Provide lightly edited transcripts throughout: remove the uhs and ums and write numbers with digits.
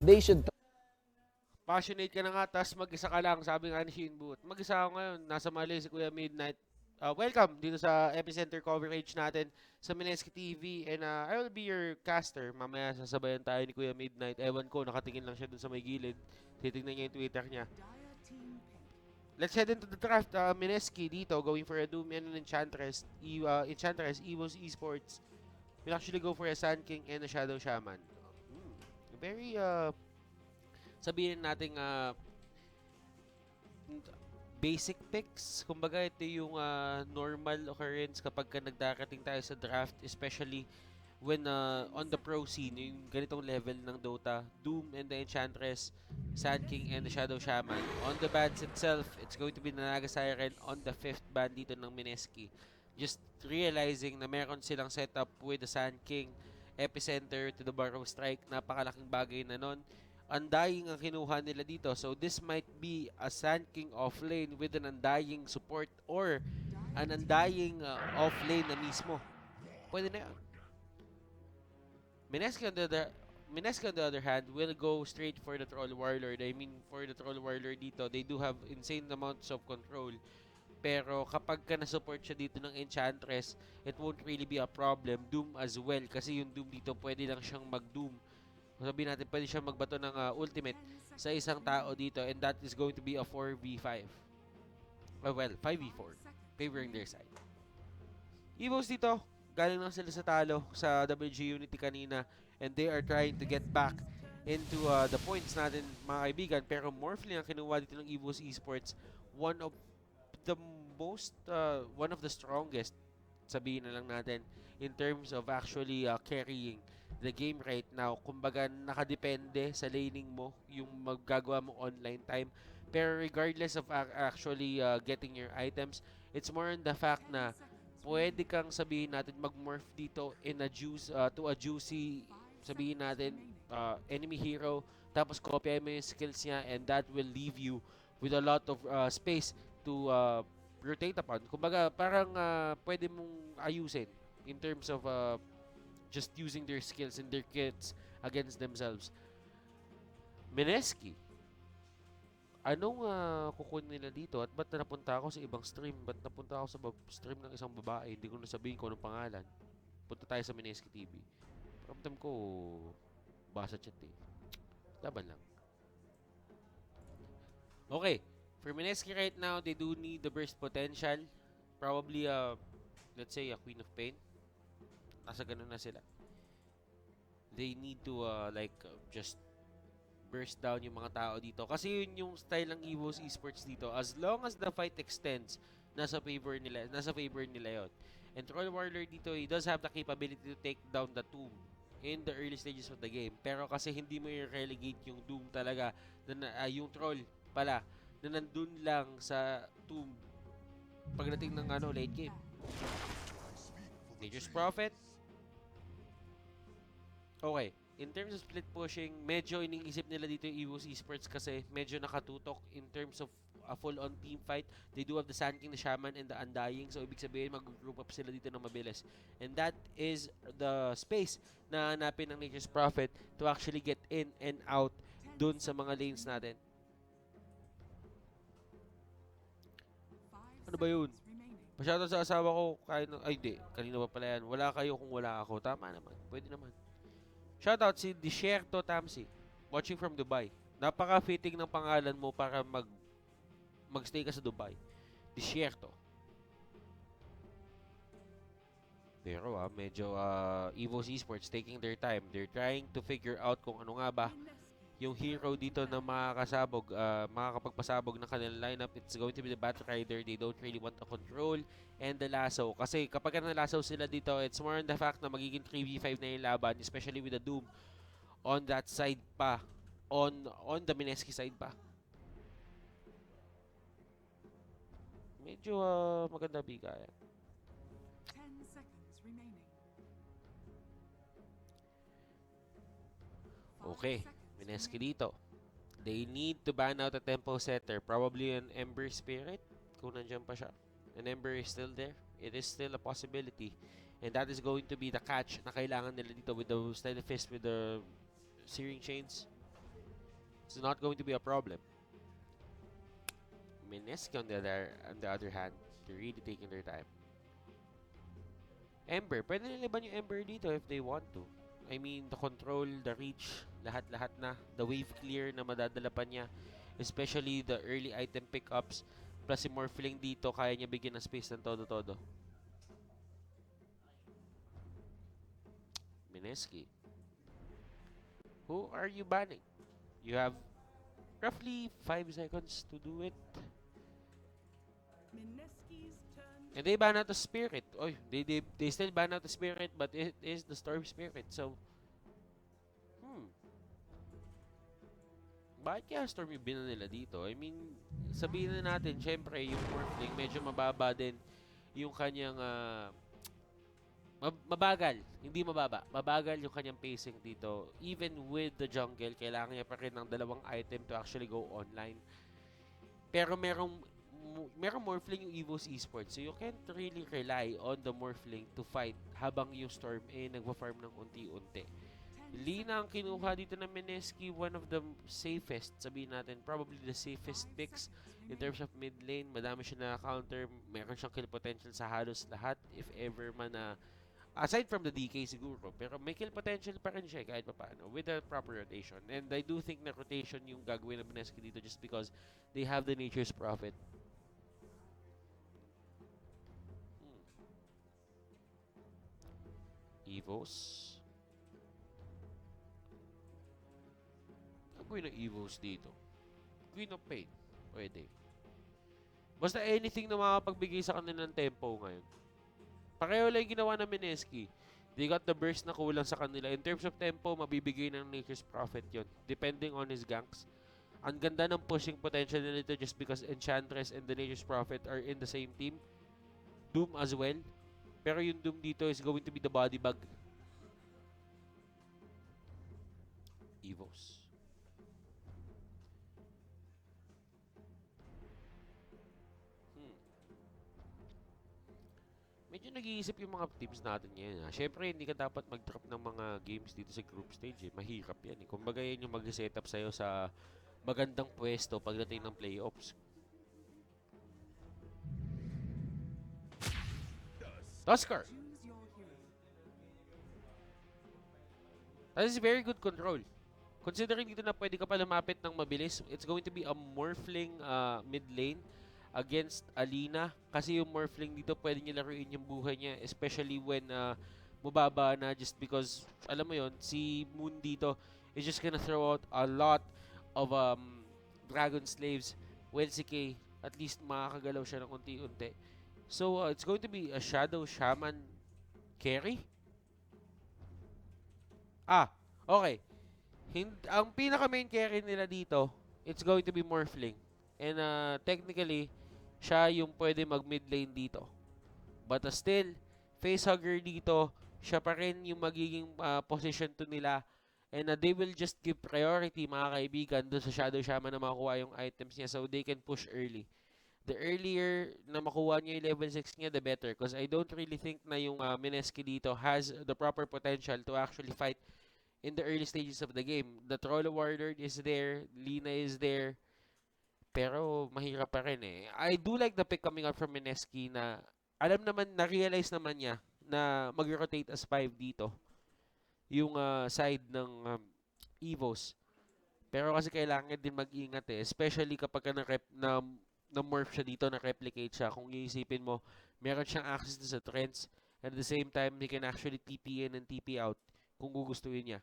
They should Passionate ka na nga, tas mag-isa ka lang, sabi nga ni Shin Boot. Mag-isa ako ngayon, nasa Mali si Kuya Midnight. Welcome dito sa Epicenter coverage natin sa Mineski TV and I will be your caster. Mamaya sasabayan tayo ni Kuya Midnight. Ewan ko, nakatingin lang siya dun sa may gilid. Titignan niya yung Twitter niya. Let's head into the draft. Mineski dito, going for a Doom and an Enchantress. Enchantress, EVOS Esports. Will actually go for a Sand King and a Shadow Shaman. Very, sabihin natin basic picks. Kumbaga, ito yung normal occurrence kapag ka nagdarating tayo sa draft, especially when on the pro scene, yung ganitong level ng Dota, Doom and the Enchantress, Sand King and the Shadow Shaman. On the bans itself, it's going to be Nanaga Siren on the 5th ban dito ng Mineski. Just realizing na meron silang setup with the Sand King, Epicenter to the Barrow Strike, napakalaking bagay na nun. Undying ang kinuha nila dito. So this might be a Sand King off lane with an Undying support or an Undying off lane na mismo. Pwede na yun. Mineski on the other hand will go straight for the Troll Warlord. I mean, for the Troll Warlord dito, they do have insane amounts of control. Pero kapag ka na-support siya dito ng Enchantress, it won't really be a problem. Doom as well. Kasi yung Doom dito, pwede lang siyang mag-Doom. Sabihin natin, pwede siyang magbato ng ultimate sa isang tao dito and that is going to be a 4v5. Well, 5v4. Favoring their side. EVOS dito, galing lang sila sa talo sa WG Unity kanina and they are trying to get back into the points natin mga kaibigan. Pero Morphling ang kinuha dito ng EVOS Esports, one of the one of the strongest, sabihin na lang natin, in terms of actually carrying the game right now. Kumbaga, nakadepende sa laning mo, yung magagawa mo online time. Pero regardless of actually getting your items, it's more on the fact na pwede kang sabihin natin mag-morph dito in a to a juicy, sabihin natin, enemy hero, tapos kopya mo yung skills niya and that will leave you with a lot of space to rotate upon. Kumbaga, parang pwede mong ayusin in terms of just using their skills and their kits against themselves. Mineski, anong kukunin nila dito at ba't napunta ako sa ibang stream? Ba't napunta ako sa stream ng isang babae? Hindi ko nasabihin kung anong pangalan. Punta tayo sa Mineski TV. Paramdam ko, basa chat eh. Laban lang. Okay, for Mineski right now, they do need the burst potential. Probably, let's say, a Queen of Pain. Nasa ganun na sila. They need to, just burst down yung mga tao dito. Kasi yun yung style ng EVOS Esports dito. As long as the fight extends, nasa favor nila yon. And Troll Warlord dito, he does have the capability to take down the Tomb in the early stages of the game. Pero kasi hindi mo i-relegate yung Doom talaga, yung Troll pala, na nandun lang sa Tomb pagdating ng late game. Nature's Prophet. Okay. In terms of split pushing, medyo iniisip nila dito yung EVOS Esports kasi medyo nakatutok in terms of a full-on team fight. They do have the Sand King, the Shaman, and the Undying. So, ibig sabihin, mag-group up sila dito ng mabilis. And that is the space na hanapin ng Nature's Prophet to actually get in and out dun sa mga lanes natin. Ano ba yun? Masyado sa asawa ko, ay di, kanina ba pala yan? Wala kayo kung wala ako. Tama naman, pwede naman. Shoutout si Desierto Tamsi, watching from Dubai. Napaka-fitting ng pangalan mo para magstay ka sa Dubai. Desierto. Pero medyo EVOS Esports taking their time. They're trying to figure out kung ano nga ba yung hero dito na makakapagpasabog ng kanilang lineup. It's going to be the Bat Rider. They don't really want the control and the lasso. Kasi kapag nalasso sila dito, it's more on the fact na magiging 3v5 na yung laban, especially with the Doom on that side pa. On the Mineski side pa. Medyo maganda bigayan. Okay, Mineski dito. They need to ban out a tempo setter. Probably an Ember Spirit. Kung nandiyan pa siya. An Ember is still there. It is still a possibility. And that is going to be the catch na kailangan nila dito with the Steady Fist, with the Searing Chains. It's not going to be a problem. Mineski on the other hand, they're really taking their time. Ember, pwede nila iban yung Ember dito if they want to. I mean, the control, the reach, lahat-lahat na. The wave clear na madadala pa niya. Especially the early item pickups. Plus si Morphling dito, kaya niya bigyan ng space ng todo-todo. Mineski. Who are you banning? You have roughly 5 seconds to do it. And they ban out the spirit. Oh, they still ban out the spirit, but it is the storm spirit. So, bakit kaya storm yung binan nila dito? I mean, sabihin na natin, syempre, yung Morphling, medyo mababa din yung kanyang, mabagal. Hindi mababa. Mabagal yung kanyang pacing dito. Even with the jungle, kailangan niya pa rin ng dalawang item to actually go online. Pero merong Morphling yung EVOS esports. So you can't really rely on the Morphling to fight habang yung Storm nagpa-farm ng unti-unti. Lina ang kinuha dito ng Mineski, one of the safest, sabihin natin, probably the safest picks in terms of mid lane. Madami siya na counter, meron siyang kill potential sa halos lahat, if ever man na, aside from the DK siguro, pero may kill potential pa rin siya kahit pa paano, with the proper rotation. And I do think na rotation yung gagawin ng Mineski dito just because they have the Nature's Prophet. EVOS. Queen of EVOS dito. Queen of Pain. Pwede. Basta anything na makapagbigay sa kanila ng tempo ngayon. Pareho lang yung ginawa ng Mineski. They got the burst na kulang sa kanila. In terms of tempo, mabibigay ng Nature's Prophet yon, depending on his ganks. Ang ganda ng pushing potential nito just because Enchantress and the Nature's Prophet are in the same team. Doom as well. Pero yung Doom dito is going to be the body bag. EVOS. Medyo nag-iisip yung mga teams natin ngayon. Siyempre, hindi ka dapat mag-drop ng mga games dito sa group stage. Mahirap yan. Kumbaga yan yung mag-setup sa'yo sa magandang pwesto pagdating ng playoffs. Tusker! That is very good control. Considering dito na pwede ka pa lumapit ng mabilis, it's going to be a Morphling mid lane against Alina. Kasi yung Morphling dito, pwede niya laruin yung buhay niya, especially when mababa na, just because, alam mo yon, si Moon dito is just gonna throw out a lot of Dragon Slaves. Well, si Kay, at least makakagalaw siya ng unti-unti. So, it's going to be a Shadow Shaman carry? Okay. Ang pinaka-main carry nila dito, it's going to be Morphling. And technically, siya yung pwede mag-mid lane dito. But still, facehugger dito, siya pa rin yung magiging position to nila. And they will just give priority, mga kaibigan, doon sa Shadow Shaman na makuha yung items niya so they can push early. The earlier na makuha niya yung level 6 niya, the better. Because I don't really think na yung Mineski dito has the proper potential to actually fight in the early stages of the game. The Troll Warlord is there, Lina is there, pero mahirap pa rin eh. I do like the pick coming out from Mineski na alam naman, na-realize naman niya na mag-rotate as 5 dito yung side ng EVOS. Pero kasi kailangan din mag-ingat eh, especially kapag na-morph siya dito, na-replicate siya. Kung iisipin mo, meron siyang access sa trends, and at the same time, he can actually TP in and TP out kung gugustuhin niya.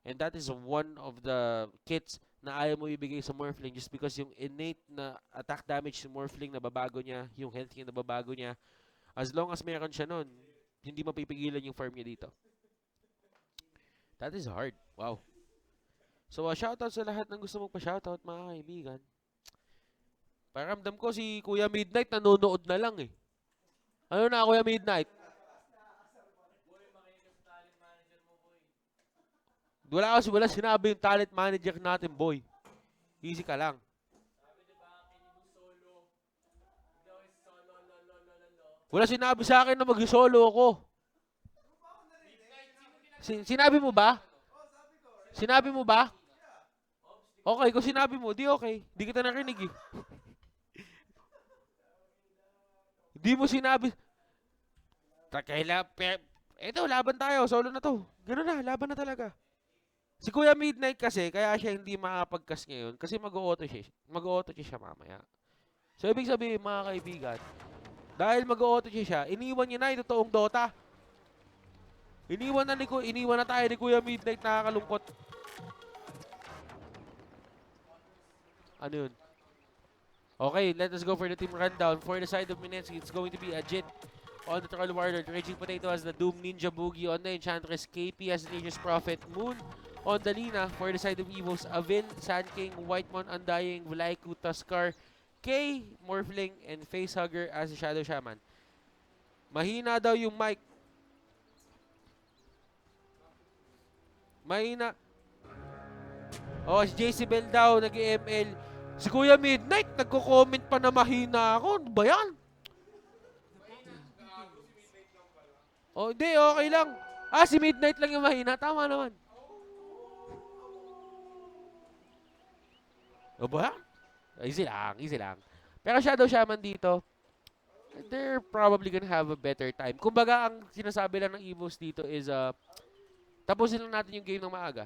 And that is one of the kits na ayaw mo ibigay sa Morphling just because yung innate na attack damage sa Morphling nababago niya, yung health niya nababago niya. As long as meron siya nun, hindi mapipigilan yung farm niya dito. That is hard. Wow. So, shoutout sa lahat ng gusto magpa-shoutout, mga kaibigan. Paramdam ko si Kuya Midnight nanonood na lang eh. Ano na, Kuya Midnight? Wala sinabi yung talent manager natin, boy. Easy ka lang. Wala sinabi sa akin na mag-solo ako. Sinabi mo ba? Sinabi mo ba? Okay, kung sinabi mo, di okay. Di kita narinig eh. Di mo sinabi. Eto, laban tayo. Solo na to. Ganun na, laban na talaga. Si Kuya Midnight kasi, kaya siya hindi makakapag-cast ngayon kasi mag-auto siya mamaya. So, ibig sabihin, mga kaibigan, dahil mag-auto siya, iniwan niya na yung totoong Dota. Iniwan na tayo ni Kuya Midnight, nakakalungkot. Ano yun? Okay, let us go for the team rundown. For the side of Mineski, it's going to be a Jit on the Troll Warlord. Raging Potato has the Doom Ninja Boogie on the Enchantress. KP has the Nature's Prophet. Moon on the Lina. For the side of EVOS, Avin, Sand King, Whitemon, Undying, Vlaiku, Tuskar, K, Morphling, and Facehugger as a Shadow Shaman. Mahina daw yung mic. Mahina. Oh, si JC Bell daw, nag-ML. Si Kuya Midnight, nagko-comment pa na mahina ako. Ano ba yan? Oh, hindi. Okay lang. Ah, si Midnight lang yung mahina. Tama naman. O ba? Easy lang, easy lang. Pero Shadow Shaman dito, they're probably gonna have a better time. Kumbaga, ang sinasabi lang ng EVOS dito is, tapusin lang natin yung game ng maaga.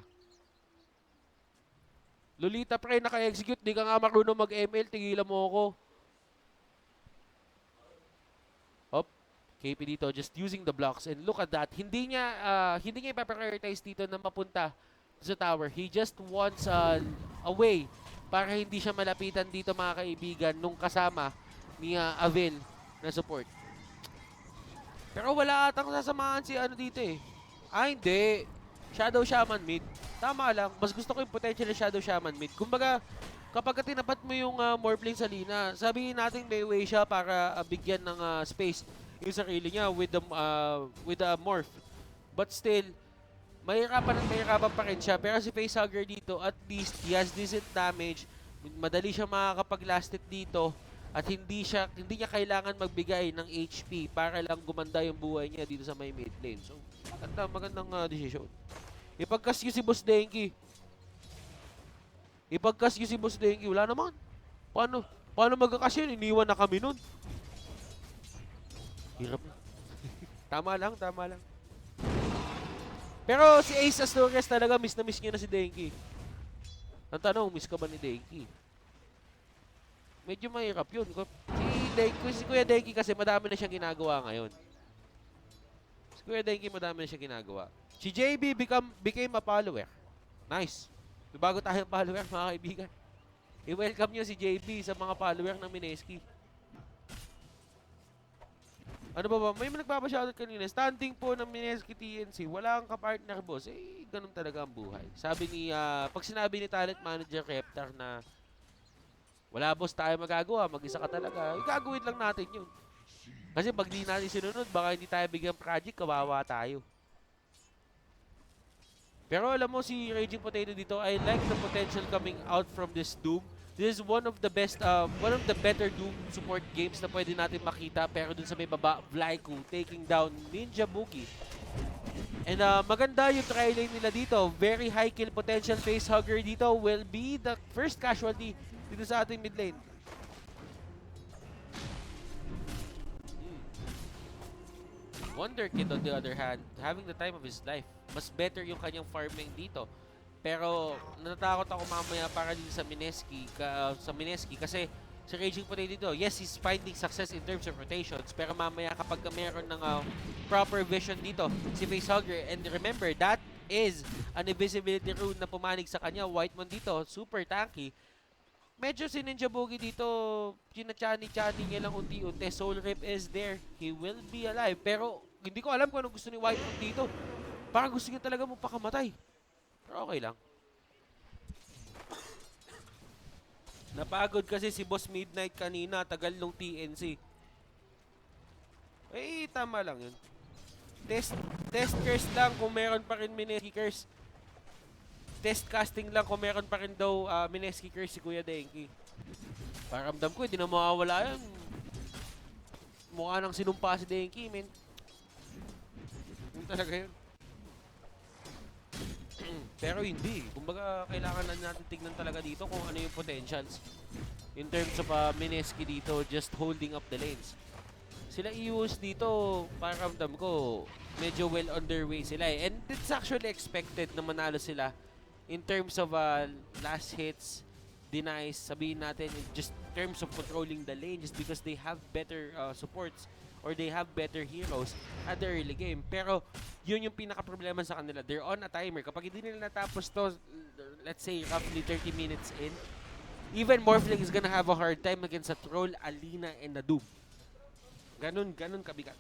Lolita, pre, naka-execute. Di ka nga marunong mag-ML. Tigilan mo ako. Hop. KP dito, just using the blocks. And look at that. Hindi niya ipaprioritize dito na mapunta sa tower. He just wants a way para hindi siya malapitan dito, mga kaibigan, nung kasama ni Avil na support. Pero wala atang sasamahan si ano dito eh. Ah, hindi. Shadow Shaman mid. Tama lang. Mas gusto ko yung potential na Shadow Shaman mid. Kumbaga, kapag tinapat mo yung Morphling sa Lina, sabihin natin may way siya para bigyan ng space yung sarili niya with the Morph. But still, mahirapan pa rin siya. Pero si Facehugger dito, at least, he has decent damage. Madali siya makakapag-last hit dito. At hindi niya kailangan magbigay ng HP para lang gumanda yung buhay niya dito sa may mid lane. So, magandang decision. Ipag-cast si Boss Denki. Wala naman. Paano mag-cast yun? Iniwan na kami nun. Hirap na. Tama lang. Pero si Ace Asturias talaga, miss na miss niya na si Denki. Ang tanong, miss ka ba ni Denki? Medyo mahirap yun. Si Kuya Denki kasi madami na siyang ginagawa ngayon. Si JB became a follower. Nice. Bago tayong follower, mga kaibigan. I-welcome nyo si JB sa mga follower ng Mineski. Ano ba? May nagpapashoutout kanina. Standing po ng Mineski TNC. Wala kang kapartner, boss. Eh, ganun talaga ang buhay. Sabi ni, pag sinabi ni talent manager Reptar na wala, boss, tayo magagawa. Mag-isa ka talaga. Gagawin lang natin yun. Kasi pag di natin sinunod, baka hindi tayo bigyan project, kawawa tayo. Pero alam mo, si Raging Potato dito, I like the potential coming out from this Doom. This is one of the better Doom support games na pwede natin makita. Pero dun sa may baba, Vlaiku taking down Ninja Boogie. And maganda yung tri-lane nila dito. Very high kill potential. Facehugger dito will be the first casualty dito sa ating mid lane. Wonder Kid on the other hand, having the time of his life. Mas better yung kanyang farming dito. Pero natatakot ako mamaya para din sa Mineski kasi si Raging Potato dito, yes, he's finding success in terms of rotations, pero mamaya kapag meron ng proper vision dito si Facehugger, and remember, that is an invisibility rune na pumanig sa kanya. Whitemon dito, super tanky. Medyo si Ninja Boogie dito, chani-chani niya lang unti-unti. Soul Rip is there. He will be alive. Pero hindi ko alam kung ano gusto ni Whitemon dito. Parang gusto niya talaga magpakamatay. Pero okay lang. Napagod kasi si Boss Midnight kanina. Tagal nung TNC. Eh, tama lang yun. Test curse lang kung meron pa rin Mineski curse. Test casting lang kung meron pa rin daw Mineski curse si Kuya Denki. Paramdam ko, hindi na mawawala yan. Mukha nang sinumpa si Denki, men. Yun talaga yun. Pero hindi. Kumbaga, kailangan na natin tignan talaga dito kung ano yung potentials. In terms of Mineski dito, just holding up the lanes. Sila EVOS dito, pakiramdam ko, medyo well on their way sila eh. And it's actually expected na manalo sila in terms of last hits, denies, sabihin natin, in just terms of controlling the lane just because they have better supports or they have better heroes at the early game. Pero yun yung pinaka-problema sa kanila. They're on a timer. Kapag hindi nila natapos to, let's say roughly 30 minutes in, even Morphling is gonna have a hard time against a Troll, Alina, and a Doom. Ganun kabigat.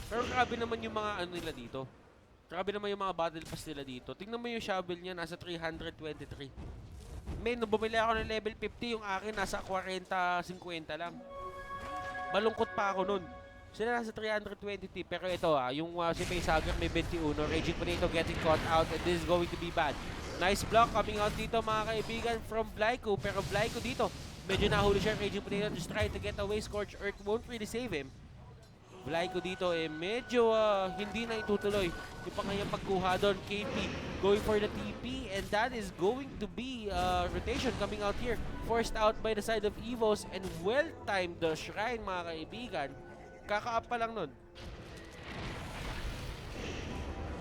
Pero grabe naman yung mga ano nila dito. Grabe naman yung mga battle pass nila dito. Tingnan mo yung shovel niya, nasa 323. Men, nung bumili ako ng level 50, yung akin nasa 40-50 lang. Malungkot pa ako nun. Sila nasa 320, pero ito yung si Facehugger may 21. Raging Potato getting caught out and this is going to be bad. Nice block coming out dito mga kaibigan from Blyco, pero Blyco dito, medyo nahuli siya. Raging Potato just trying to get away. Scorch Earth won't really save him. Blyco dito medyo hindi na itutuloy yung pangayang pagkuha doon. KP going for the TP and that is going to be rotation coming out here. Forced out by the side of EVOS and well-timed the Shrine mga kaibigan. Kaka-up pa lang nun.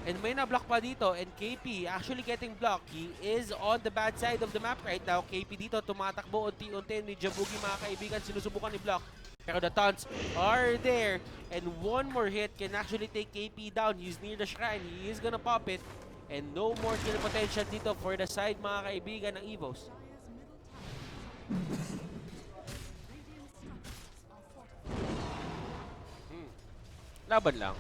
And may na-block pa dito and KP actually getting blocked. He is on the bad side of the map right now. KP dito tumatakbo unti-unti ni Jabugi mga kaibigan. Sinusubukan ni block. Pero the taunts are there. And one more hit can actually take KP down. He's near the Shrine. He is gonna pop it. And no more kill potential dito for the side mga kaibigan ng EVOS. Laban lang.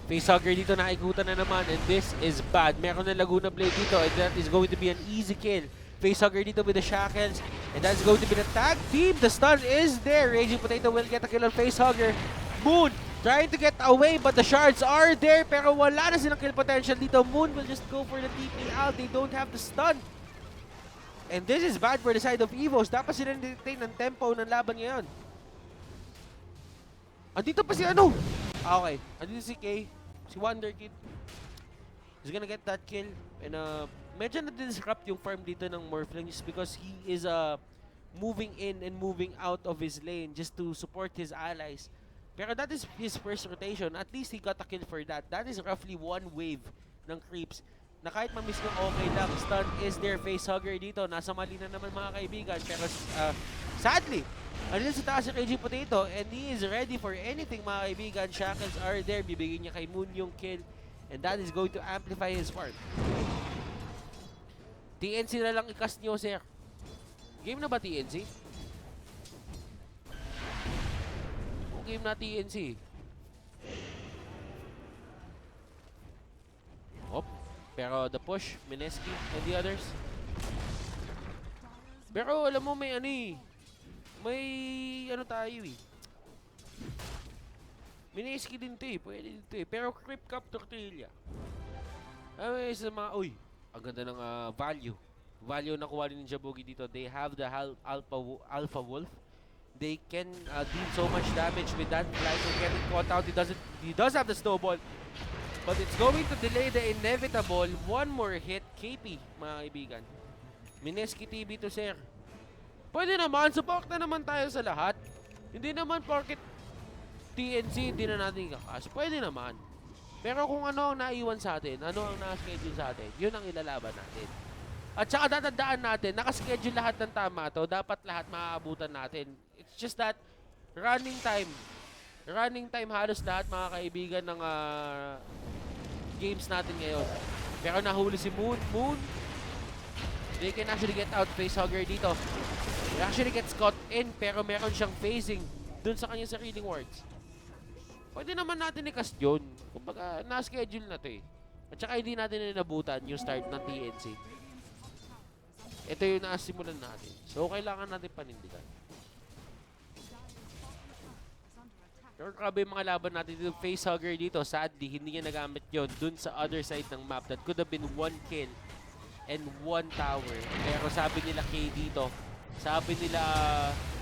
Facehugger dito naikutan na naman and this is bad. Meron na Laguna Blade dito and that is going to be an easy kill. Facehugger dito with the shackles and that's going to be the tag team. The stun is there. Raging Potato will get a kill on Facehugger. Moon trying to get away but the shards are there pero wala na silang kill potential dito. Moon will just go for the TP out. They don't have the stun. And this is bad for the side of EVOS. Dapat sila detain ng tempo ng laban ngayon. Andito pa si ano? Okay. Andito si Kay. Si Wonder Kid. He's gonna get that kill. And medyo na-disrupt yung farm dito ng Morphling just because he is moving in and moving out of his lane just to support his allies. Pero that is his first rotation. At least he got a kill for that. That is roughly one wave ng creeps na kahit ma-miss ng okay lang. Stun is there. Facehugger dito. Nasa mali na naman mga kaibigan. Pero sadly, andun sa taas si Raging Potato and he is ready for anything mga kaibigan. Shackles are there. Bibigyan niya kay Moon yung kill. And that is going to amplify his farm. TNC na lang i-cast nyo, sir. Game na ba TNC? O game na TNC? Hop. Pero the push, Mineski and the others. Pero alam mo may ano eh. May ano tayo eh. Mineski din to eh. Pwede din to eh. Pero Creep Cup Tortilla. Ay, sa mga, uy. Ang ganda ng value. Value na kuha ni Jabugi dito. They have the Alpha Wolf. They can deal so much damage with that. Like getting caught out. He does have the snowball. But it's going to delay the inevitable. One more hit. KP, mga kaibigan. Mineski TV to sir. Pwede naman. Support na naman tayo sa lahat. Hindi naman porket TNC, hindi na natin kakas. Pwede naman. Pero kung ano ang naiwan sa atin, ano ang nakaschedule sa atin, yun ang ilalaban natin. At saka tatandaan natin, nakaschedule lahat ng tama to, dapat lahat maaabutan natin. It's just that, running time halos lahat mga kaibigan ng games natin ngayon. Pero nahuli si Moon. They can actually get out. Facehugger dito. He actually gets caught in, pero meron siyang phasing dun sa kanyang sariling wards. Pwede naman natin i-cast yun. Kumbaga, na-schedule na to eh. At saka hindi natin inabutan yung start ng TNC. Ito yung nasimulan natin. So, kailangan natin panindigan. Pero grabe yung mga laban natin dito. Facehugger dito, sadly, hindi niya nagamit yon dun sa other side ng map. That could have been one kill and one tower. Pero sabi nila Kay dito, sabi nila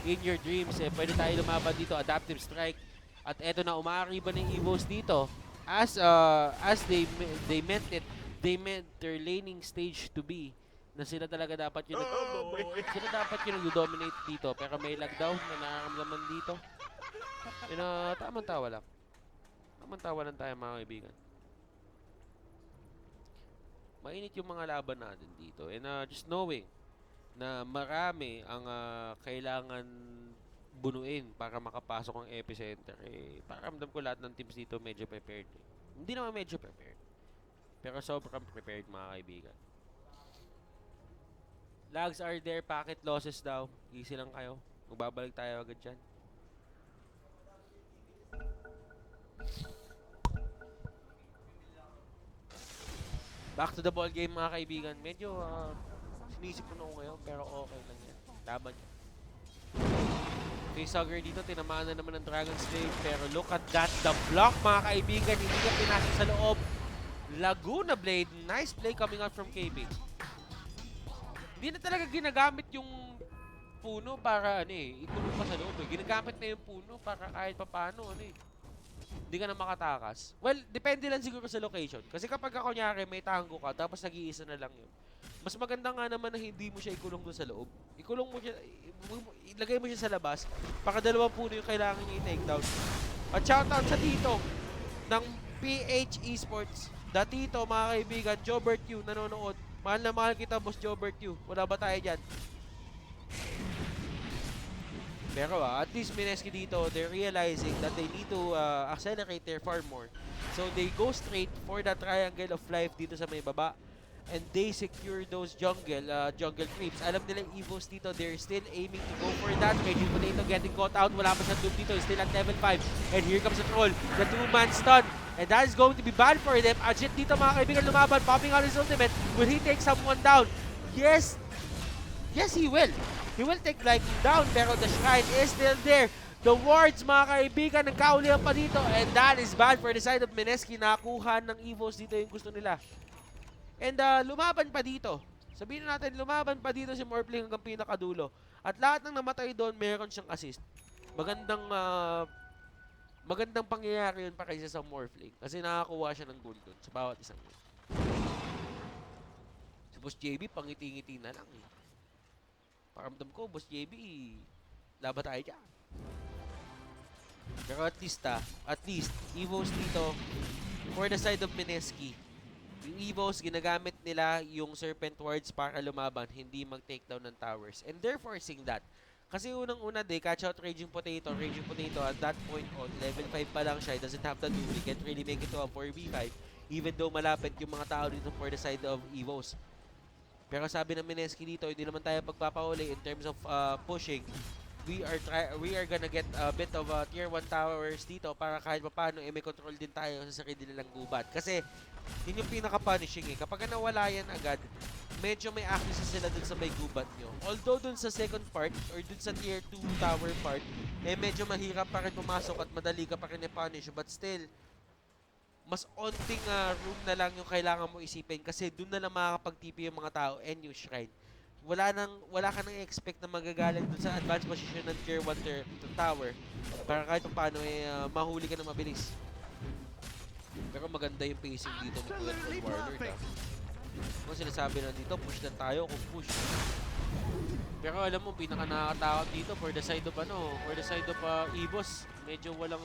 in your dreams, pwede tayo lumaban dito. Adaptive strike. At eto na, umaariba ng EVOS dito. as they meant it, they meant their laning stage to be na sila talaga dapat yung sila dapat yung nag-dominate dito, pero may lockdown na nararamdaman dito. Yun na, tamang tawa lang. Tamang tawa lang tayo mga kaibigan. Mainit yung mga laban natin dito. And just knowing na marami ang kailangan bunuin para makapasok ang epicenter, eh, pakiramdam ko lahat ng teams dito medyo prepared. Eh. Hindi naman medyo prepared, pero sobrang prepared mga kaibigan. Lags are there, packet losses daw. Easy lang kayo. Magbabalik tayo agad dyan. Back to the ball game mga kaibigan. Medyo sinisip ko na ako ngayon, pero okay lang yan. Laban yan. Facehugger dito, tinamaan na naman ng Dragon Slave. Pero look at that, the block mga kaibigan. Hindi niya pinasok sa loob. Laguna Blade, nice play coming out from KB. Hindi na talaga ginagamit yung puno para ikulong pa sa loob eh. Ginagamit na yung puno para kahit paano hindi ka na makatakas. Well, depende lang siguro sa location. Kasi kapag kunyari may tango ka, tapos nag-iisa na lang yun. Mas maganda nga naman na hindi mo siya ikulong doon sa loob. Ikulong mo siya, ilagay mo siya sa labas. Para dalawang puno yung kailangan niya i-take down. At shoutout sa tito ng PH Esports. Datito mga kaibigan, Jobert Q nanonood. Mahal na mahal kita, boss Jobert Q. Wala ba tayo dyan? Pero at least Mineski dito, they're realizing that they need to accelerate their farm more. So they go straight for the triangle of life dito sa may baba. And they secure those jungle creeps. Alam nila yung EVOS dito, they're still aiming to go for that. Raging Potato getting caught out. Wala pa siyang doom dito, still at level 5. And here comes the troll, the 2-man stun. And that is going to be bad for them. Ajit dito mga kaibigan lumaban, popping out his ultimate. Will he take someone down? Yes! Yes, he will. He will take Viking down, pero the shrine is still there. The wards, mga kaibigan, nagkaulihan pa dito. And that is bad for the side of Mineski. Nakakuha ng EVOS dito yung gusto nila. And lumaban pa dito. Sabihin natin, lumaban pa dito si Morphling hanggang pinakadulo. At lahat ng namatay doon, meron siyang assist. Magandang pangyayari yun pa kaysa sa Morphling. Kasi nakakuha siya ng gold doon sa bawat isang yun. Si Boss JB, pangiti-ngiti na lang eh. Pakiramdam ko, Boss JB, laban tayo dyan. Pero at least, EVOS dito, for the side of Mineski, yung EVOS, ginagamit nila yung Serpent Wards para lumaban, hindi mag-takedown ng towers. And they're forcing that. Kasi unang-una, they catch out Raging Potato. Raging Potato, at that point on, level 5 pa lang siya. He doesn't have the do. He can't really make it to a 4v5. Even though malapit yung mga tao dito for the side of EVOS. Pero sabi ng Mineski dito, hindi naman tayo pagpapauli in terms of pushing. We are gonna get a bit of tier 1 towers dito para kahit paano may control din tayo sa sarili nilang gubat. Kasi yun yung pinaka-punishing eh. Kapag nawala yan agad, medyo may access sila dun sa may gubat nyo. Although dun sa second part or dun sa tier 2 tower part, medyo mahirap pa rin pumasok at madali ka pa rin i-punish. But still, mas onting room na lang yung kailangan mo isipin kasi dun na lang makakapag-TP yung mga tao and yung shrine. Wala ka nang expect na magagaling dun sa advanced position ng tier 1 tower para kahit paano mahuli ka na mabilis. Pero maganda yung pacing dito ni Kuya Troll Warlord. Kung sinasabi na dito, push na tayo kung push. Pero alam mo, pinaka nakakatakot dito for the side of EVOS. Medyo walang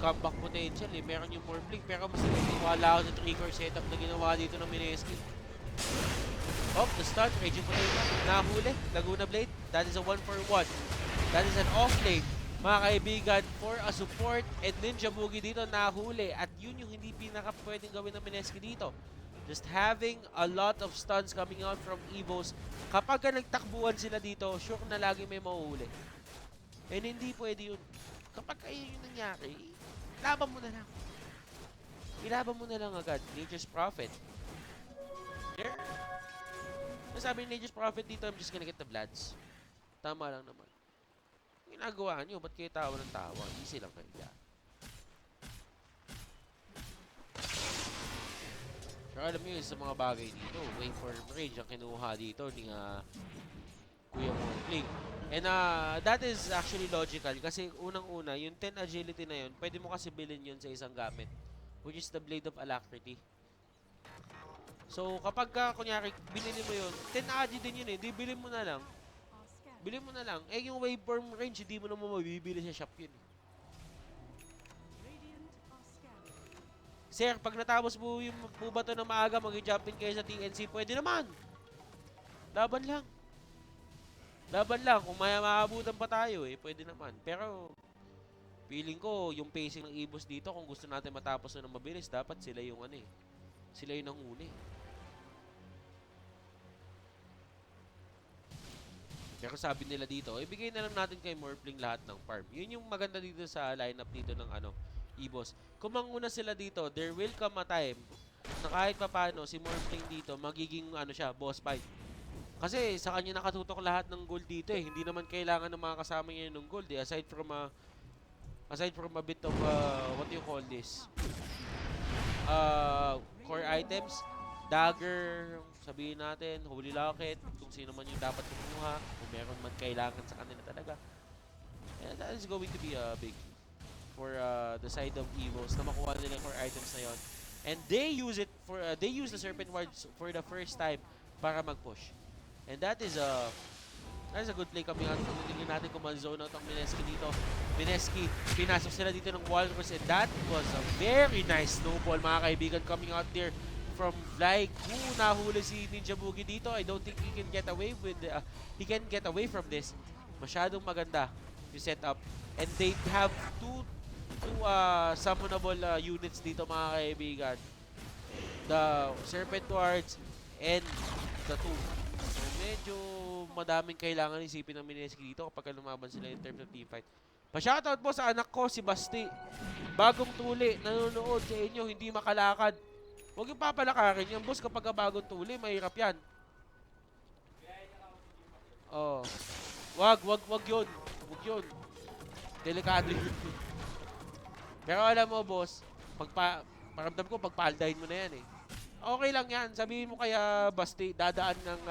comeback potential eh. Meron yung Morphling, pero mas nagtiwala ako sa 3-core setup na ginawa dito ng Mineski. Oh, the stun, Raging Potato, nahuli, Laguna Blade. That is a 1-for-1. That is an off-lane. Mga kaibigan, for a support and Ninja Boogie dito nahuli. At yun yung hindi pinaka pwedeng gawin ng Mineski dito. Just having a lot of stuns coming out from EVOS. Kapag nagtakbuhan sila dito, sure na lagi may mahuhuli. And hindi pwede yun. Kapag kayo yung nangyari, laban mo na lang. Ilaban mo na lang agad. Nature's Prophet. There. Sabi ni Nature's Prophet dito, I'm just gonna get the Bloods. Tama lang naman. Ginagawa nyo, ba't kayo tawa ng tawa? Easy lang kayo dyan. Pero alam nyo sa mga bagay dito, wait for range ang kinuha dito ni Kuya Morphling. And that is actually logical kasi unang-una, yung 10 agility na yun, pwede mo kasi bilhin yun sa isang gamit. which is the Blade of Alacrity. So, kapag kunyari, binili mo yun, 10 AD din yun eh. Di, bilhin mo na lang. Bilhin mo na lang. Eh, yung waveform range, hindi mo naman mabibili sa shop yun. Sir, pag natapos mo yung bato na maaga, mag-jumpin kayo sa TNC, pwede naman. Laban lang. Laban lang. Kung maabutan pa tayo eh, pwede naman. Pero, feeling ko, yung pacing ng EVOS dito, kung gusto natin matapos na ng mabilis, dapat sila yung ano eh. Sila yung nanguni. Pero sabi nila dito, ibigay na lang natin kay Morphling lahat ng farm. Yun yung maganda dito sa lineup dito ng EVOS. Kung manguna sila dito, there will come a time na kahit papano si Morphling dito magiging siya, boss fight. Kasi sa kanya nakatutok lahat ng gold dito eh. Hindi naman kailangan ng mga kasama niya ng gold eh. Aside from a bit of what do you call this? Core items, dagger, sabihin natin, holy locket, kung sino man yung dapat kumuha, kung meron man kailangan sa kanila talaga. And that is going to be big for the side of EVOS na makuha nila yung core items na yon. And they use the Serpent Wards for the first time para mag-push. And that is a good play coming out. Tingnan natin kung ma-zone out ang Mineski dito. Mineski, pinasok sila dito ng Walrus and that was a very nice snowball mga kaibigan coming out there from Vlad. Nahuli si Ninja Boogie dito. I don't think he can get away from this. Masyadong maganda yung setup. And they have two summonable units dito mga kaibigan. The Serpent Wards and the two. So medyo madaming kailangan isipin ng Mineski dito kapag lumaban sila in terms of team fight. Pa-shoutout po sa anak ko, si Basti. Bagong tuli, nanonood sa inyo, hindi makalakad. Huwag yung papalakarin yan, boss, kapag bagong tuli, mahirap yan. Oh. Wag yun. Wag yun. Delikado yun. Pero alam mo, boss, paramdam ko, pagpaaldahin mo na yan eh. Okay lang yan. Sabihin mo kaya, Basti, dadaan ng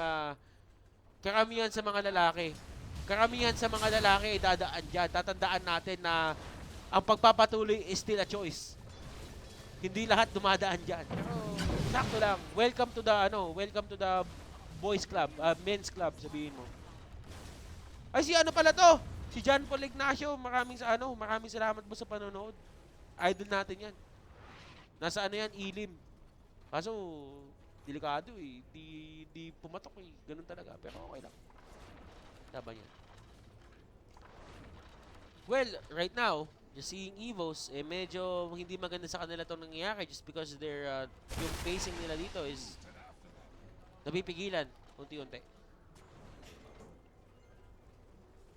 karamihan sa mga lalaki. Karamihan sa mga lalaki ay dadaan dyan. Tatandaan natin na ang pagpapatuloy is still a choice. Hindi lahat dumadaan dyan. Pero, sakto lang. Welcome to the boys club, men's club, sabihin mo. Ay, si ano pala to? Si John Paul Ignacio. Maraming salamat po sa panonood. Idol natin yan. Nasa yan, Ilim. Kaso, delikado eh. Di pumatok eh. Ganun talaga. Pero okay lang. Laban yan. Well, right now, just seeing EVOS, medyo hindi maganda sa kanila itong nangyayari just because yung pacing nila dito is napipigilan unti-unti.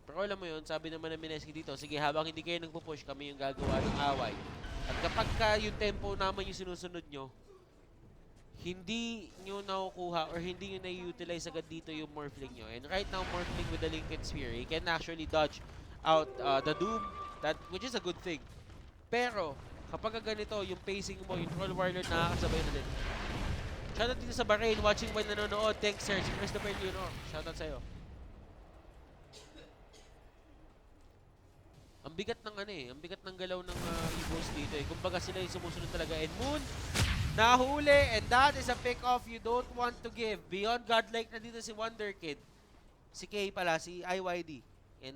Pero alam mo yun, sabi naman ng Mineski dito, sige, habang hindi kayo nagpo-push, kami yung gagawa ng away. At kapag yung tempo naman yung sinusunod nyo, hindi nyo nakukuha or hindi nyo na-utilize agad dito yung Morphling nyo. And right now, Morphling with the Lincoln Sphere, he can actually dodge out the Doom, which is a good thing. Pero, kapag ganito, yung pacing mo, yung Troll Warlord, nakakasabay na din. Shoutout dito sa Bahrain, watching by nanonood. Thanks, sir. Si Christopher Leonor. Shoutout sa'yo. Ang bigat ng galaw ng EVOS dito eh. Kumbaga sila yung sumusunod talaga. And Moon, nahuli, and that is a pick-off you don't want to give. Beyond Godlike na dito si Wonder Kid. Si Kay pala, si IYD. And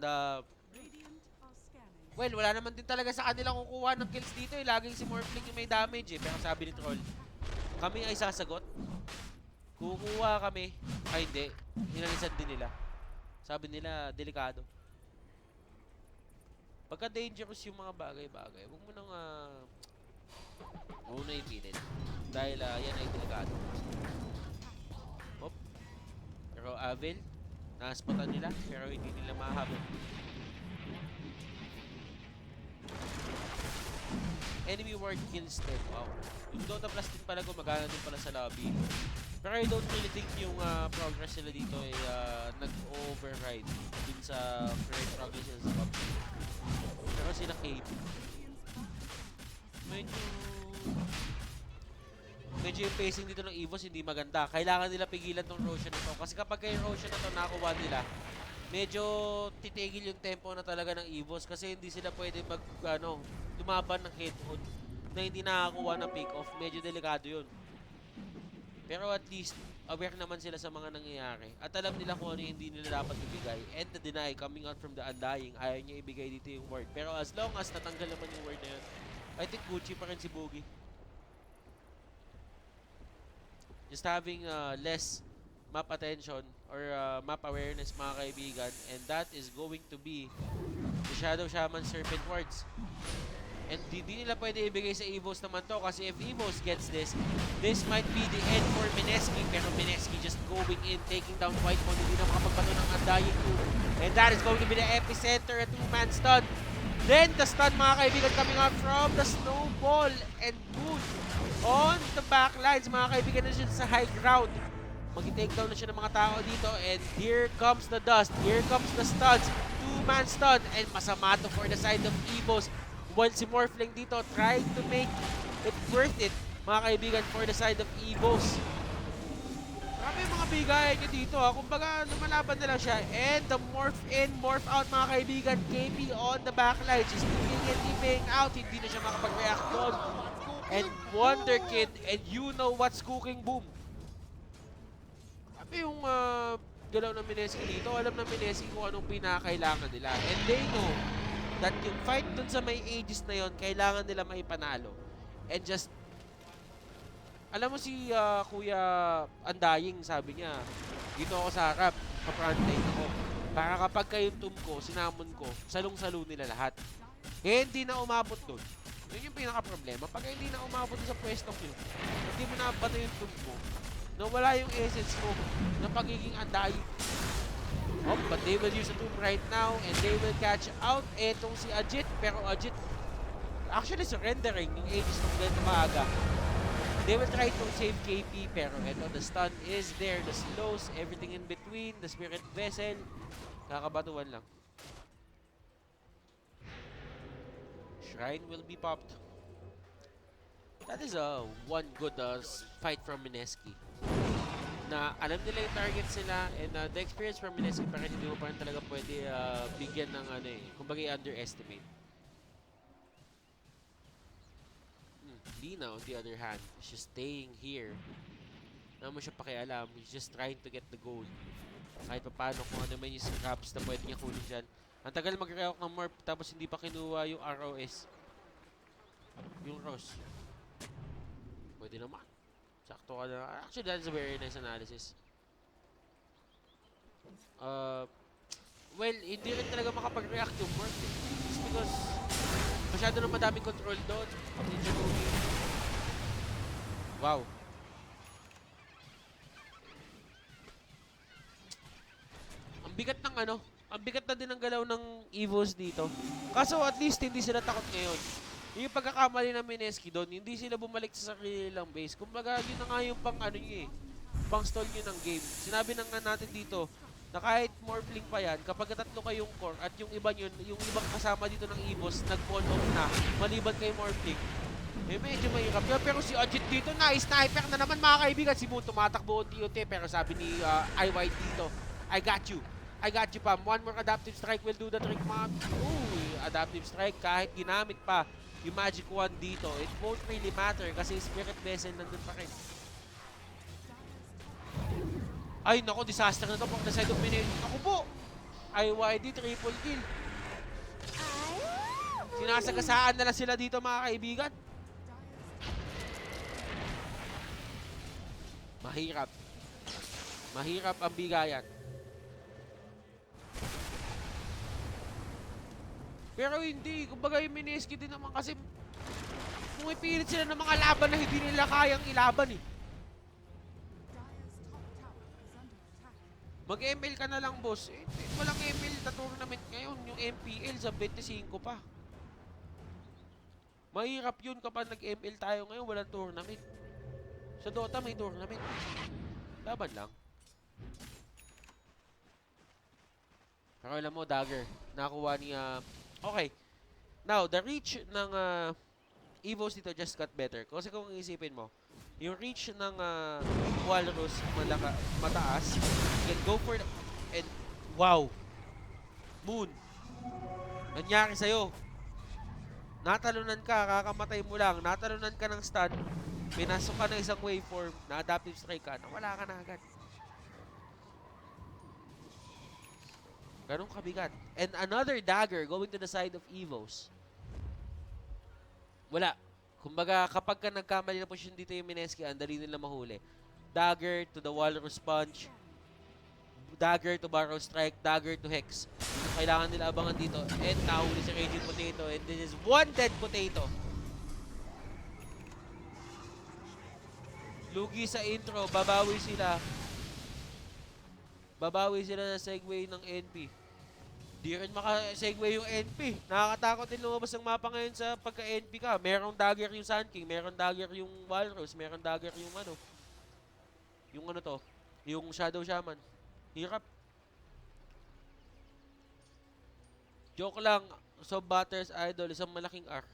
well, wala naman din talaga sa kanilang kukuha ng kills dito eh. Laging si Morphling yung may damage eh. Pero sabi ni Troll, kami ay sasagot. Kukuha kami. Ay hindi, hinalisan din nila. Sabi nila, delikado. Pagka dangerous yung mga bagay-bagay, huwag mo nang muna ipilin. Dahil yan ay delikado. Hop. Pero Avil, naspotan nila, pero hindi nila mahabol. Enemy ward kills 10. Wow. Yung Dota Plus din pala gumagana din pala sa lobby. Pero I don't really think yung progress nila dito ay nag-override din sa current progress nila sa PUBG. Pero sila KB. Medyo yung pacing dito ng EVOS hindi maganda. Kailangan nila pigilan tong Roshan na to. Kasi kapag yung Roshan na to nakuha nila, medyo titigil yung tempo na talaga ng EVOS kasi hindi sila pwede lumaban ng head-on. na hindi nakakuha ng pick-off, medyo delikado yun. Pero at least, aware naman sila sa mga nangyayari. At alam nila kung ano yung hindi nila dapat ibigay. And the deny coming out from the Undying, ayaw niya ibigay dito yung word. Pero as long as natanggal naman yung word na yun, I think Gucci pa rin si Boogie. Just having less map attention or map awareness, mga kaibigan. And that is going to be the Shadow Shaman Serpent Wards. And di nila pwede ibigay sa EVOS naman to kasi if EVOS gets this might be the end for Mineski. Pero Mineski just going in, taking down Whitemon, hindi na makapagbato ng Undying 2. And that is going to be the epicenter, a two-man stun. Then the stun, mga kaibigan, coming out from the Snowball and Moon on the backlines, mga kaibigan, na siya sa high ground. Mag-take down na siya ng mga tao dito. And here comes the dust, here comes the stuns. Two-man stun and masama to for the side of EVOS. While si Morphling dito trying to make it worth it, mga kaibigan, for the side of EVOS. Marami yung mga bigayan niya dito ha. Kumbaga, lumalaban na lang siya. And the morph in, morph out, mga kaibigan. KP on the backline. She's leaving and leaving out. Hindi na siya makapag-react doon. And Wonder Kid, and you know what's cooking, boom. Marami yung galaw ng Mineski dito. Alam ng Mineski kung anong pinakailangan nila. And they know that yung fight dun sa may Aegis na yon, kailangan nila maipanalo. And just, alam mo si Kuya Undying, sabi niya, dito ako sa harap, pa-frontline ako. Para kapag kayong tumko, sinamon ko, salong-salo nila lahat. Eh, hindi na umabot dun. Yun yung pinaka-problema. Pag hindi na umabot sa pwesto ko, hindi mo nabato yung tumko, nawala yung essence mo na pagiging Undying. Oh, but they will use the tomb right now and they will catch out etong si Ajit. Pero Ajit actually surrendering yung Aegis ng ganito maaga. They will try to save KP pero eto, the stun is there, the slows, everything in between, the spirit vessel. Kakabatuan lang. Shrine will be popped. That is one good fight from Mineski. Na alam nila yung target sila and the experience from Mineski pa rin hindi mo pa rin talaga pwede bigyan ng ano eh, kumbaga underestimate. Lina on the other hand, she's staying here. Wala mo siya pakialam, he's just trying to get the goal. Kahit pa paano kung ano man yung scraps na pwede niya kunin dyan. Ang tagal mag-react ng Morph tapos hindi pa kinuha yung ROS. Yung Rose. Pwede naman. Sakto ka na. Actually, that's a very nice analysis. Well, hindi rin talaga makapag-react yung Morph eh. Just because masyado na madaming control doon. Wow. Ang bigat ng ano, ang bigat na din ang galaw ng EVOS dito. Kaso at least hindi sila takot ngayon. Yung pagkakamali ng Mineski doon, hindi sila bumalik sa sarili lang base. Kumbaga, yun na nga yung pang ano nyo eh. Pang stall nyo ng game. Sinabi na nga natin dito, na kahit Morphling pa yan, kapag tatlo kayong core at yung iba yun, yung ibang kasama dito ng EVOS, nag-fall off na, maliban kay Morphling, eh medyo mahirap yun. Pero si Ajit dito, sniper na naman mga kaibigan. Si Moon tumatakbo unti-unti, pero sabi ni IY dito, I got you. I got you, Pam. One more adaptive strike will do the trick, man. Ooh, adaptive strike kahit ginamit pa yung Magic Wand dito, it won't really matter kasi Spirit Vessel nandun pa rin. Ay, naku, disaster na to from the side of Mineski. Ako po! IYD, triple kill. Sinasagasaan na lang sila dito, mga kaibigan. Mahirap. Mahirap ang bigayan. Pero hindi, kumbaga yung Mineski din naman kasi pumipilit sila ng mga laban na hindi nila kayang ilaban eh. Mag-ML ka na lang, boss. Eh, walang ML na tournament ngayon, yung MPL sa 25 pa. Mahirap yun kapag nag-ML tayo ngayon, walang tournament. Sa Dota may tournament. Laban lang. Pero alam mo, Dagger, nakuha ni okay. Now, the reach ng EVOS dito just got better. Kasi kung isipin mo, yung reach ng Walrus mataas, you can go for the, and wow! Moon! Nangyari sa'yo? Natalunan ka, kakamatay mo lang. Natalunan ka ng stun. Pinasok ka ng isang waveform, na adaptive strike ka, nawala ka na agad. Ganun kabigat. And another dagger going to the side of EVOS. Wala. Kumbaga, kapag ka nagkamali na position dito yung Mineski, ang dali nila mahuli. Dagger to the Walrus Punch. Dagger to Barrow Strike. Dagger to Hex. Dito kailangan nila abangan dito. And nahuli si Raging Potato. And this is one dead potato. Lugi sa intro. Babawi sila. Babawi sila sa segue ng NP. Di rin maka-segue yung NP. Nakakatakot din lumabas ang mapa ngayon sa pagka-NP ka. Merong dagger yung Sun King, merong dagger yung Walrus, merong dagger yung ano. Yung ano to, yung Shadow Shaman. Hirap. Joke lang, so Butters Idol, isang malaking R.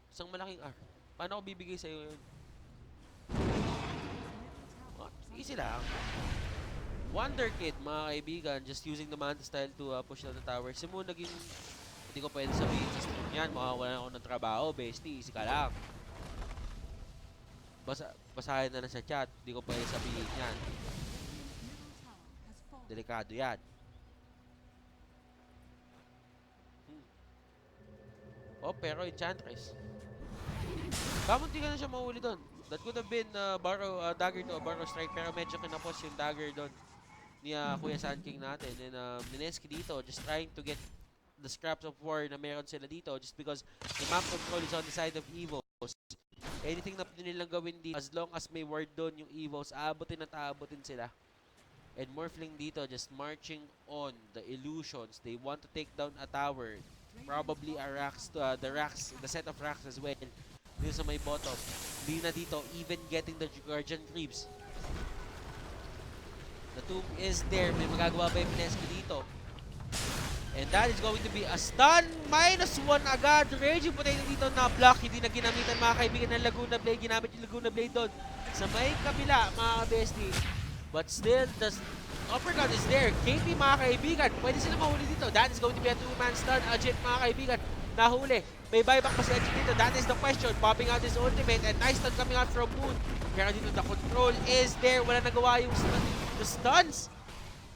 Isang malaking R. Paano ako bibigay sa'yo yun? Easy lang. Wonder Kid, mga kaibigan, just using the Manta style to push down the tower. Simu naging, hindi ko pwede sabihin sa stream yan, makawalan ako ng trabaho, bestie, easy ka lang. Basahin na lang sa chat, hindi ko pwede sabihin yan. Delikado yan. Oh, pero Enchantress. Kamunti ka na siya mahuli doon. That could have been dagger to a Barrow Strike, pero medyo kinapos yung dagger doon ni Kuya Sun King natin. And Mineski dito, just trying to get the scraps of war na meron sila dito just because the map control is on the side of EVOS. Anything na pwede nilang gawin dito, as long as may ward doon yung EVOS, aabutin at aabutin sila. And Morphling dito, just marching on the illusions. They want to take down a tower. Probably a Rax, the set of Rax as well. Dito sa may bottom. Hindi na dito, even getting the Guardian Creeps. The tomb is there. May magagawa ba yung Mineski dito? And that is going to be a stun. -1 agad. Raging Potato dito na block. Hindi na ginamitan mga kaibigan ng Laguna Blade. Ginamit yung Laguna Blade doon sa may kabila mga bestie. But still, the uppercut is there. KP mga kaibigan. Pwede sila mahuli dito. That is going to be a 2-man stun. Ajit mga kaibigan. Nahuli. May buyback pa si Ajit dito. That is the question. Popping out his ultimate. And nice stun coming out from Moon. Kaya dito the control is there. Wala nagawa yung the stuns.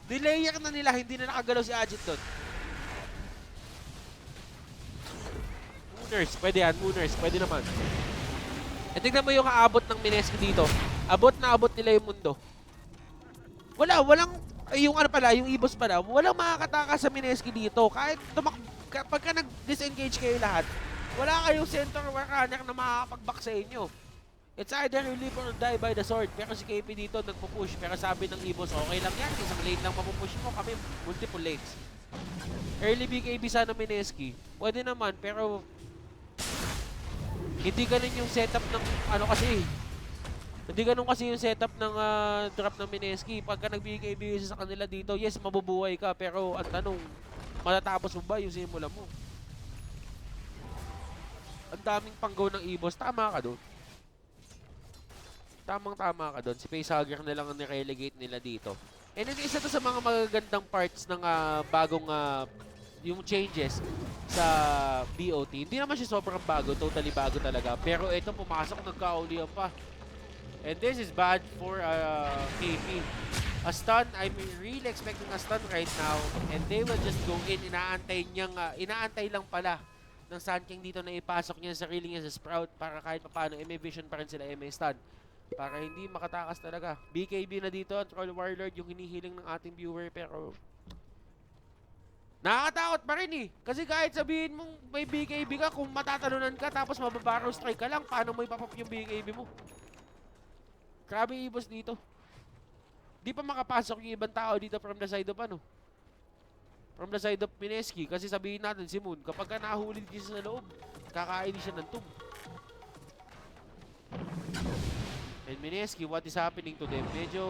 Delayer na nila. Hindi na nakagalaw si Ajit doon. Mooners. Pwede yan. Mooners. Pwede naman. E tignan mo yung aabot ng Mineski dito. Abot na abot nila yung mundo. Walang, yung ano pala, yung EVOS pala, walang makakataka sa Mineski dito. Kahit pagka nag-disengage kayo lahat, wala kayong center war runner na makakapag-back sa inyo. It's either you live or die by the sword. Pero si KP dito nagpo-push. Pero sabi ng EVOS, okay lang yan. Isang lane lang mapupush mo. Kami, multiple lanes. Early BKB sana Mineski. Pwede naman, pero hindi ganun yung setup ng ano kasi. Hindi ganun kasi yung setup ng drop ng Mineski. Pagka nag-BKB sa kanila dito, yes, mabubuhay ka. Pero ang tanong, matatapos mo ba yung simula mo? Ang daming panggaw ng EVOS. Tama ka doon. Tamang-tama ka doon. Si Facehugger na lang ang nirelegate nila dito. And then, isa to sa mga magagandang parts ng bagong yung changes sa BOT. Hindi naman siya sobrang bago. Totally bago talaga. Pero ito, pumasok, nagkaulihan pa. And this is bad for KP. A stun, I'm really expecting a stun right now. And they will just go in. Inaantay lang pala ng Sun King dito na ipasok niya sa sarili niya sa Sprout para kahit paano, may vision pa rin sila, may stun. Para hindi makatakas talaga. BKB na dito, Troll Warlord, yung hinihiling ng ating viewer, pero nakakatakot pa rin eh. Kasi kahit sabihin mong may BKB ka, kung matatalunan ka tapos mababarrow strike ka lang, paano mo ipapop yung BKB mo? Grabe EVOS dito. Di pa makapasok yung ibang tao dito from the side of ano? From the side of Mineski. Kasi sabihin natin si Moon, kapag ka nahuli dito sa loob, kakain siya ng tomb. And Mineski, what is happening to them? Medyo,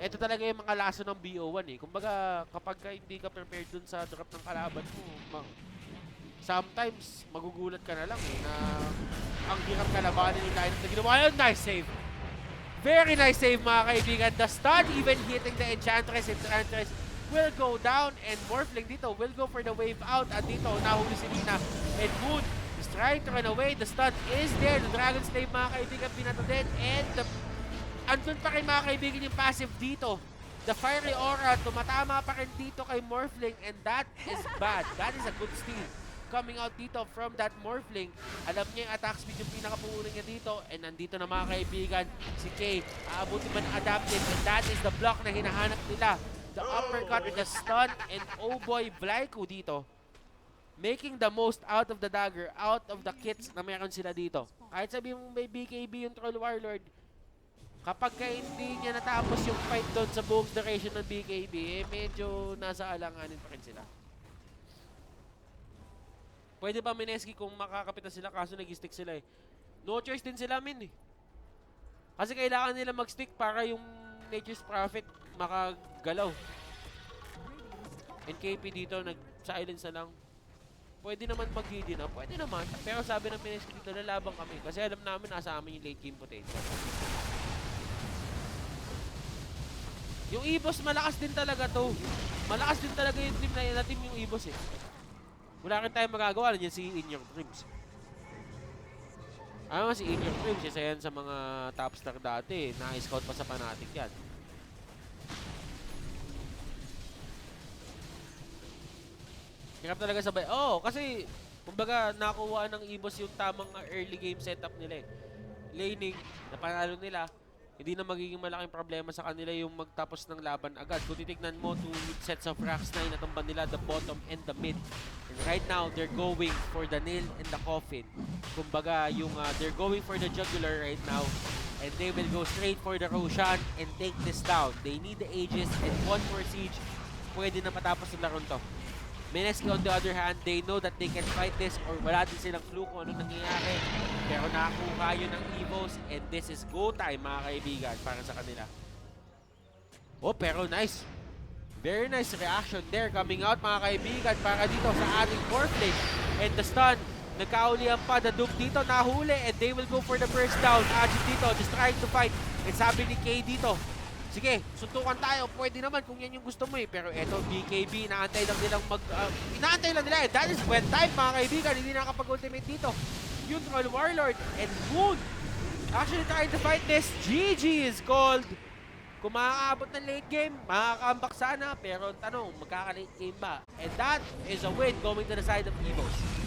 ito talaga yung mga laso ng BO1 eh. Kumbaga, kapag ka hindi ka prepared dun sa drop ng kalaban mo, sometimes, magugulat ka na lang eh, na ang hirap kalabanin yung line na ginawa yun. Nice save! Very nice save mga kaibigan. The stun even hitting the Enchantress. Enchantress will go down and Morphling dito will go for the wave out. At dito, nahuli si Lina. And Moon is trying to run away. The stun is there. The Dragon Slave, mga kaibigan, pinato din. And andun pa rin, mga kaibigan, yung passive dito. The Fiery Aura, tumatama pa rin dito kay Morphling, and that is bad. That is a good steal coming out dito from that Morphling. Alam niya yung attack speed yung pinakapuunan niya dito, and nandito na, mga kaibigan, si Kay. Aabuti ba ng adaptive, and that is the block na hinahanap nila. The uppercut with the stun, and oh boy, Blyco dito. Making the most out of the dagger, out of the kits na meron sila dito. Kahit sabi mong may BKB yung Troll Warlord, kapag hindi niya natapos yung fight doon sa buong duration ng BKB, eh medyo nasa alanganin pa rin sila. Pwede ba Mineski kung makakapit na sila, kaso nag-stick sila eh. No choice din sila, min eh. Kasi kailangan nila mag-stick para yung Nature's Prophet makagalaw. NKP dito, nag-silence na lang. Pwede naman mag-GD na, pwede naman. Pero sabi ng Mineski dito, lalabang kami. Kasi alam namin nasa amin yung late game potential. Yung EVOS, malakas din talaga to. Malakas din talaga yung team na team yung EVOS eh. Wala rin tayong magagawa. Nandiyan si In Your Dreams. Ano si In Your Dreams, isa yan sa mga top star dati. Na-scout pa sa Fnatic yan. Hirap talaga sabay. Oo, kasi kumbaga nakuha ng EVOS yung tamang early game setup nila eh. Laning, napanalo nila. Hindi na magiging malaking problema sa kanila yung magtapos ng laban agad. Kung titignan mo, 2 sets of racks na inatumban nila, the bottom and the mid. And right now, they're going for the nail and the coffin. Kumbaga, yung they're going for the jugular right now. And they will go straight for the Roshan and take this down. They need the Aegis and one more siege. Pwede na matapos yung laron to. Mineski on the other hand, they know that they can fight this or wala din silang clue kung ano nangyayari. Pero nakakuha yun ng EVOS and this is go time, mga kaibigan, para sa kanila. Oh, pero nice. Very nice reaction there coming out, mga kaibigan, para dito sa ating Morphling. And the stun, nagkaulihan pa, the Duke dito, nahuli, and they will go for the first down. Ajit dito, just trying to fight. And sabi ni Kay dito, sige, suntukan tayo. Pwede naman kung yan yung gusto mo eh. Pero eto, BKB, inaantay lang nilang inaantay lang nila eh. That is when time, mga kaibigan. Hindi nakapag-ultimate dito. Yung Troll Warlord and Moon actually trying to fight this. GG is called. Kung makakaabot ng late game, makakambak sana. Pero tanong, magkaka-late game ba? And that is a win going to the side of EVOS.